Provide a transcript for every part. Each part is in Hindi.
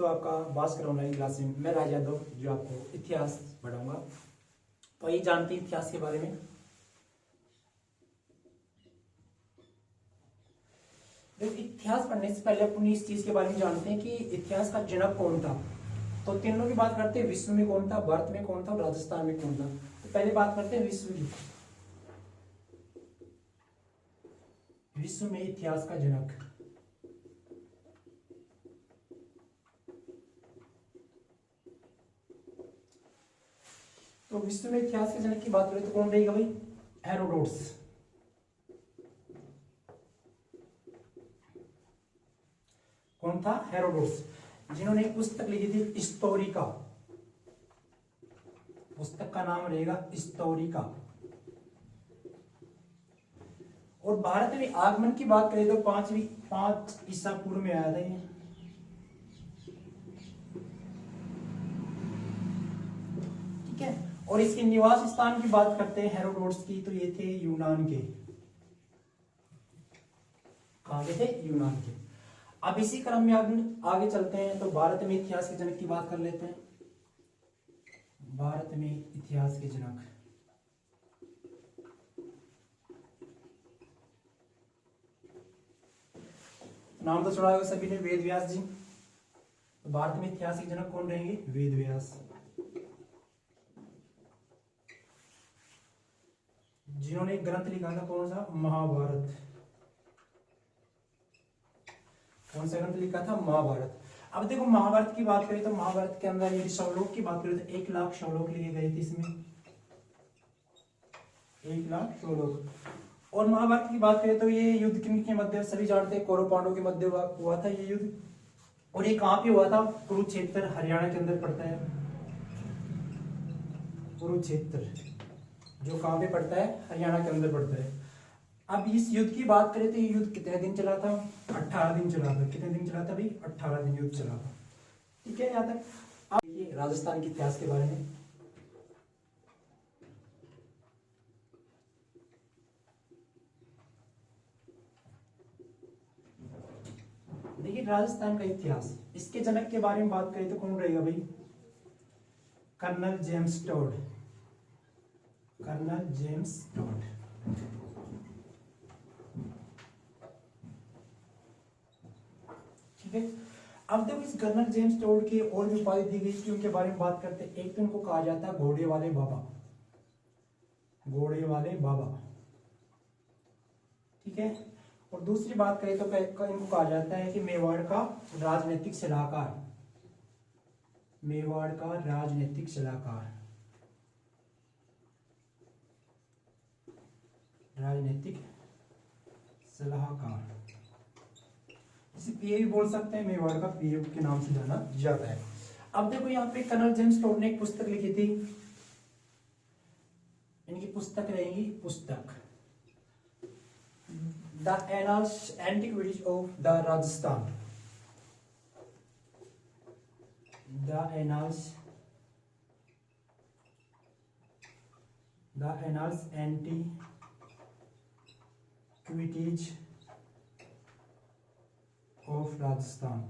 आपका भास्कर ऑनलाइन क्लास में मैं राज यादव जो आपको इतिहास पढ़ाऊंगा। तो आइए जानते हैं इतिहास के बारे में। देखो, इतिहास पढ़ने से पहले अपनी इस चीज के बारे में जानते हैं कि इतिहास का जनक कौन था। तो तीनों की बात करते हैं, विश्व में कौन था, भारत में कौन था और राजस्थान में कौन था। तो पहले बात करते हैं विश्व की। विश्व में इतिहास का जनक तो विश्व में इतिहास के जनक की बात करें तो कौन रहेगा भाई? हेरोडोटस। कौन था? हेरोडोटस, जिन्होंने एक पुस्तक लिखी थी हिस्टोरिका। पुस्तक का नाम रहेगा हिस्टोरिका। और भारत में आगमन की बात करें तो 5 ईसा पूर्व में आया था ये। ठीक है। और इसके निवास स्थान की बात करते हैं हेरोडोटस की, तो ये थे यूनान के। कहां के थे? यूनान के। अब इसी क्रम में आगे चलते हैं तो भारत में इतिहास के जनक की बात कर लेते हैं। भारत में इतिहास के जनक नाम तो सुना होगा सभी ने, वेद व्यास जी। तो भारत में इतिहास के जनक कौन रहेंगे? वेद व्यास, जिन्होंने एक ग्रंथ लिखा था, कौन सा? महाभारत। कौन सा ग्रंथ लिखा था? महाभारत। अब देखो, महाभारत की बात करें तो महाभारत के अंदर यदि श्लोक की बात करें तो 1,00,000 श्लोक लिए गए थे इसमें। 1,00,000 श्लोक। और महाभारत की बात करें तो ये युद्ध किन के मध्य, सभी जानते हैं, कौरव पांडवों के मध्य हुआ था ये युद्ध। और ये कहां पे हुआ था? कुरुक्षेत्र, हरियाणा के अंदर पड़ता है। कुरुक्षेत्र जो कहां पे पड़ता है? हरियाणा के अंदर पड़ता है। अब इस युद्ध की बात करें तो ये युद्ध कितने दिन चला था? 18 दिन चला था। कितने दिन चला था भाई? 18 दिन युद्ध चला था। ठीक है, यहाँ तक। अब देखिए राजस्थान के इतिहास के बारे में। देखिए राजस्थान का इतिहास, इसके जनक के बारे में बात करें तो कौन रहेगा भाई? Colonel James Tod. Colonel James Tod. ठीक है। अब देखो, इस कर्नल जेम्स टोड की और भी उपाधि दी गई थी, उनके बारे में बात करते हैं। एक तो इनको कहा जाता है घोड़े वाले बाबा। घोड़े वाले बाबा। ठीक है। और दूसरी बात करें तो इनको कहा जाता है कि मेवाड़ का राजनीतिक सलाहकार। मेवाड़ का राजनीतिक सलाहकार। राजनीतिक सलाहकार, इसे पीए भी बोल सकते हैं, मेवाड़ का पीए के नाम से जाना जाता है। अब देखो, यहाँ पे कर्नल जेम्स टोड ने एक पुस्तक लिखी थी। इनकी पुस्तक रहेगी पुस्तक the annals antiquities of the Rajasthan. The annals antiquities of Rajasthan.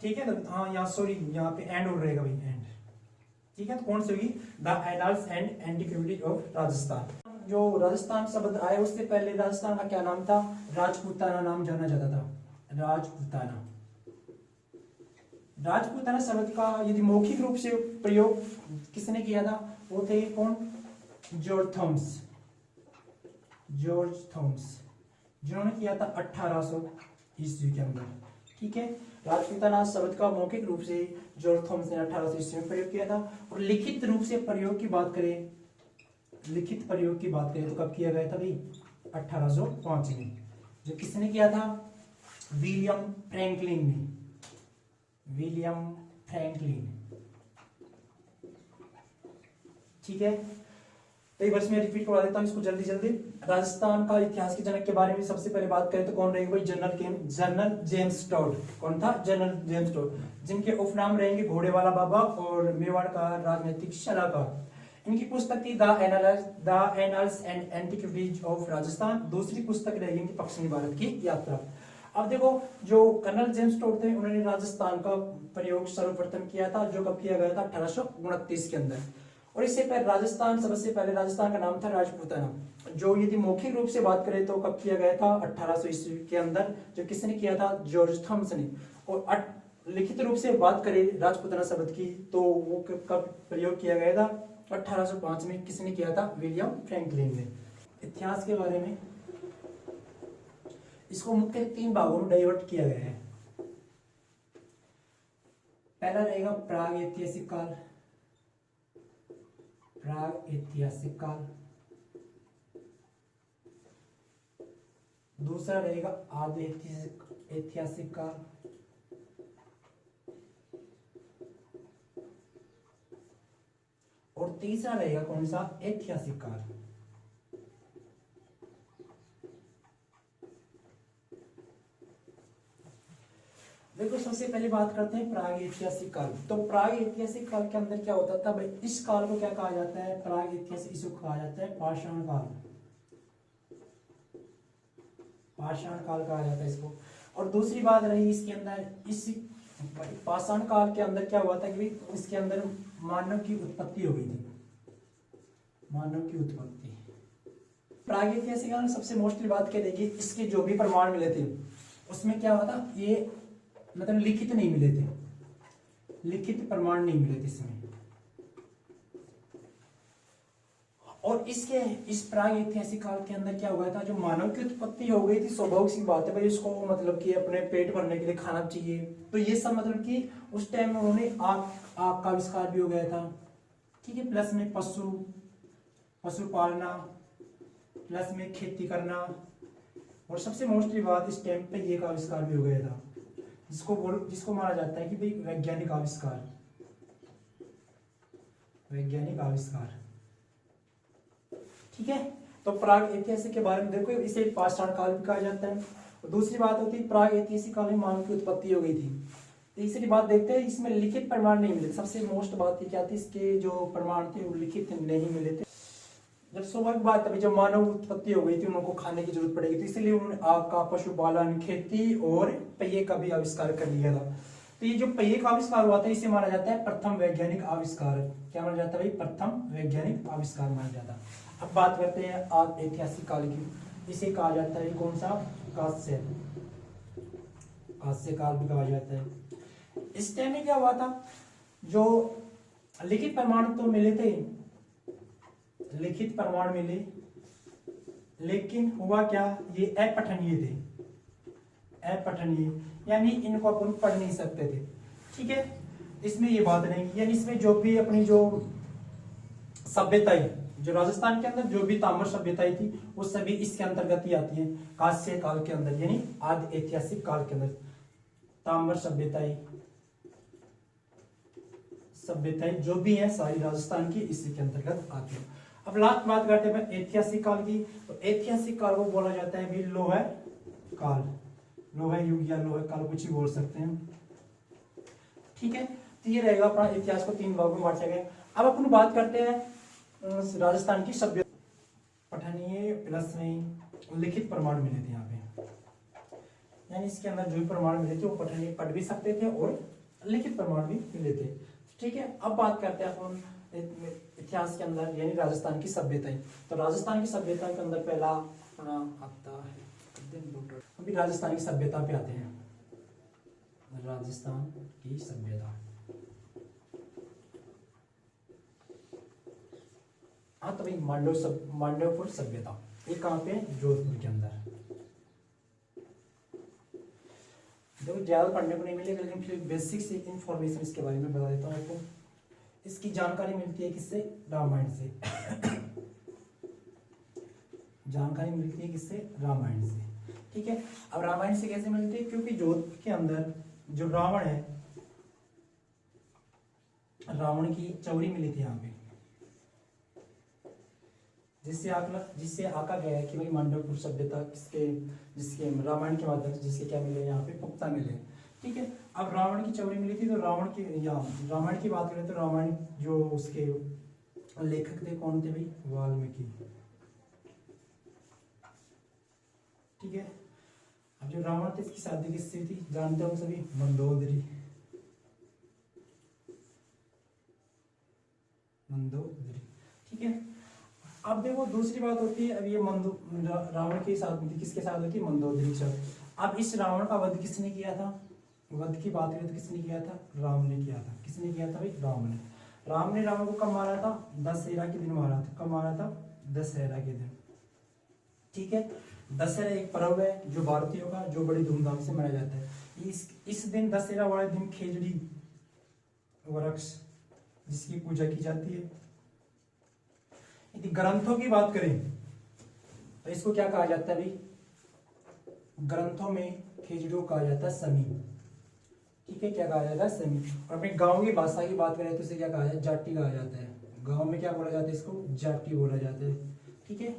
ठीक है ना? हाँ, यहाँ सॉरी, यहाँ पे एंड और रहेगा भाई, एंड। ठीक है, तो कौन सी होगी? The annals and antiquities of Rajasthan. जो राजस्थान शब्द आया उससे पहले राजस्थान का क्या नाम था? राजपूताना नाम जाना जाता था। राजपूताना। राजपूताना शब्द का यदि मौखिक रूप से प्रयोग किसने किया था? वो थे कौन? जॉर्ज थॉमस, जिन्होंने किया था 1800 ईस्वी के अंदर। ठीक है। राजपूताना शब्द का मौखिक रूप से जॉर्ज थॉमस ने 1800 ईस्वी में प्रयोग किया था। और लिखित रूप से प्रयोग की बात करें, तो कब किया गया था भाई? 1805 में। जो किसने किया था? विलियम फ्रैंकलिन ने। ठीक है। तो एक बार मैं रिपीट करवा देता हूँ इसको जल्दी। राजस्थान का इतिहास के जनक के बारे में सबसे पहले बात करें तो कौन रहेगा भाई? General James Tod. कौन था? जनरल जेम्स टोड, जिनके उपनाम रहेंगे घोड़े वाला बाबा और मेवाड़ का राजनीतिक सलाहकार। इनकी पुस्तक थी the annals and antiquities of Rajasthan. दूसरी पुस्तक रहेगी इनकी पश्चिमी भारत की यात्रा। अब देखो, जो कर्नल जेम्स टोड थे उन्होंने राजस्थान का प्रयोग सर्वप्रथम किया था, जो कब किया गया था 1829 के अंदर। और इससे पहले राजस्थान, सबसे पहले राजस्थान का नाम था राजपूताना। जो यदि मौखिक रूप से बात करें तो कब किया गया था 1800 ईस्वी के अंदर, जो किसने किया था, जॉर्ज थॉमस ने। और लिखित रूप से बात करें राजपूताना शब्द की तो वो कब प्रयोग किया गया था 1805 में, किसने किया था, विलियम फ्रैंकलिन ने। इतिहास के बारे में इसको मुख्य 3 भागों में डाइवर्ट किया गया है। पहला रहेगा प्राग ऐतिहासिक काल, प्राग ऐतिहासिक काल। दूसरा रहेगा आदि ऐतिहासिक काल। और तीसरा रहेगा कौन सा, ऐतिहासिक काल। देखो, सबसे पहले बात करते हैं प्राग ऐतिहासिक काल। तो प्राग ऐतिहासिक काल के अंदर क्या होता था भाई, इस काल को क्या कहा जाता है, प्राग ऐतिहासिक, इसको कहा जाता है पाषाण काल। पाषाण काल कहा जाता है इसको। और दूसरी बात रही इसके अंदर, इस पाषाण काल के अंदर क्या हुआ था कि भाई इसके अंदर मानव की उत्पत्ति हो गई थी, मानव की उत्पत्ति। प्रागैतिहासिक काल में सबसे मोस्टली बात करेगी, इसके जो भी प्रमाण मिले थे उसमें क्या हुआ था, ये मतलब लिखित नहीं मिले थे, लिखित प्रमाण नहीं मिले थे इसमें। और इसके इस प्राग ऐतिहासिक काल के अंदर क्या हुआ था, जो मानव की उत्पत्ति हो गई थी, स्वाभाविक सी बात है भाई, इसको मतलब कि अपने पेट भरने के लिए खाना चाहिए, तो ये सब मतलब कि उस टाइम में उन्होंने आग का आविष्कार भी हो गया था, ठीक है। प्लस में पशु पालना, प्लस में खेती करना, और सबसे मोस्टली बात इस टाइम पे ये का आविष्कार भी हो गया था, जिसको माना जाता है कि भाई वैज्ञानिक आविष्कार, वैज्ञानिक आविष्कार, ठीक है। तो प्राग ऐतिहासिक के बारे में देखो, इसे पाषाण काल भी कहा जाता है। और दूसरी बात होती है प्राग ऐतिहासिक काल में मानव की उत्पत्ति हो गई थी। तीसरी बात देखते हैं, इसमें लिखित प्रमाण नहीं मिले। सबसे मोस्ट बात ये क्या थी, इसके जो प्रमाण थे वो लिखित नहीं मिले थे। जब स्वाभाविक बात है, जब मानव उत्पत्ति हो गई थी, उनको खाने की जरूरत पड़ेगी, तो इसलिए उन्होंने आग का, पशुपालन, खेती और पहिए का भी आविष्कार कर लिया था। तो ये जो पहिए का आविष्कार हुआ था, इसे माना जाता है प्रथम वैज्ञानिक आविष्कार। क्या माना जाता है भाई, प्रथम वैज्ञानिक आविष्कार माना जाता है। अब बात करते हैं आद ऐतिहासिक काल की। इसे कहा जाता है कौन सा, कांस्य, कांस्य काल भी कहा जाता है। इस टाइम में क्या हुआ था, जो लिखित प्रमाण तो मिले थे, लिखित प्रमाण मिले, लेकिन हुआ क्या, ये अपठनीय थे, अपठनीय, यानी इनको अपन पढ़ नहीं सकते थे, ठीक है। इसमें ये बात नहीं, यानी इसमें जो भी अपनी जो सभ्यताएं, जो राजस्थान के अंदर जो भी ताम्र सभ्यताएं थी, वो सभी इसके अंतर्गत ही आती है, कांस्य काल के अंदर, यानी आदि ऐतिहासिक काल के अंदर ताम्र सभ्यताएं, सभ्यताएं जो भी है सारी राजस्थान की इसी के अंतर्गत आती है। अब लास्ट बात करते हैं ऐतिहासिक काल की। तो ऐतिहासिक काल को बोला जाता है भी लोह काल, लोह युग या लोह काल, कुछ ही बोल सकते हैं, ठीक है। तो ये रहेगा अपना इतिहास को 3 भागों में बांटा गया। अब अपन बात करते हैं राजस्थान की सभ्यता। पठनीय प्लस में लिखित प्रमाण मिले थे यहाँ पे, यानी इसके अंदर जो भी प्रमाण मिले थे वो पठनीय, पढ़ भी सकते थे और लिखित प्रमाण भी मिले थे, ठीक है। अब बात करते हैं अपन इतिहास के अंदर, यानी राजस्थान की सभ्यताएं। तो राजस्थान की सभ्यता के अंदर पहला आता है, अभी राजस्थान की सभ्यता पे आते हैं। राजस्थान की सभ्यता, हाँ, तो भाई मांडवपुर सभ्यता, ये कहाँ पे, जोधपुर के अंदर। देखो ज्यादा पढ़ने को नहीं मिलेगा, लेकिन फिर बेसिक से इंफॉर्मेशन इसके बारे में बता देता हूँ आपको। इसकी जानकारी मिलती है किससे, रामायण से, जानकारी मिलती है किससे, रामायण से, ठीक है। अब रामायण से कैसे मिलती है, क्योंकि जोधपुर के अंदर जो रावण है, रावण की चौरी मिली थी यहाँ पे, जिससे आका गया है कि भाई मांडवपुर सभ्यता किसके, जिसके रामायण के माध्यम से जिसके क्या मिले, यहाँ पे पुख्ता मिले, ठीक है। अब रावण की चौरी मिली थी, तो रामायण की बात करें तो रामायण जो उसके लेखक थे कौन थे भाई, वाल्मीकि, ठीक है। अब जो रावण था इसकी शादी किससे थी जानते हो सभी, मंदोदरी। मंदोदरी, ठीक है। अब देखो दूसरी बात होती है, अब ये रावण की शादी किसके साथ होती है, मंदोदरी के साथ। अब इस रावण का वध किसने किया था, वध की बात करें तो किसने किया था, राम ने किया था। किसने किया था भाई, राम ने। राम ने रावण को कब मारा था, दशहरा के दिन मारा था। कब मारा था, दशहरा के दिन, ठीक है। दशहरा एक पर्व है जो भारतीयों का, जो बड़ी धूमधाम से मनाया जाता है। इस दिन, दशहरा वाले दिन, खेजड़ी वृक्ष जिसकी पूजा की जाती है। यदि ग्रंथों की बात करें तो इसको क्या कहा जाता है भाई, ग्रंथों में खेजड़ियों कहा जाता है समी, ठीक है। क्या कहा जाता है, समी। और अपने गांव की भाषा की बात करें तो इसे क्या कहा जाता है, जाटी कहा जाता है। गांव में क्या बोला जाता है, इसको जाटी बोला जाता है, ठीक है।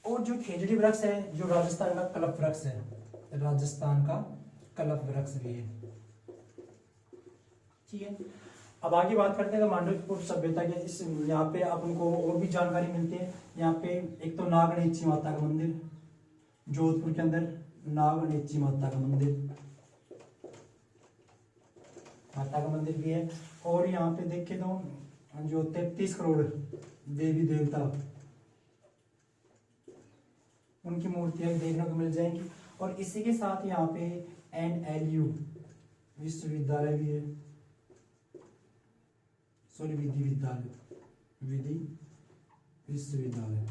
और जो खेजड़ी वृक्ष है, जो राजस्थान का कल्प वृक्ष है, राजस्थान का कल्प वृक्ष भी है, ठीक है। अब आगे बात करते हैं मांडव्य सभ्यता के। इस यहाँ पे अपन को और भी जानकारी मिलती है। यहाँ पे एक तो नागनेची माता का मंदिर, जोधपुर के अंदर नागनेची माता का मंदिर, माता का मंदिर भी है। और यहाँ पे देखे तो जो 33 करोड़ देवी देवता, उनकी मूर्तियां देखने को मिल जाएंगी। और इसी के साथ यहाँ पे NLU विश्वविद्यालय भी है, सॉरी विधि विद्यालय, विधि विश्वविद्यालय।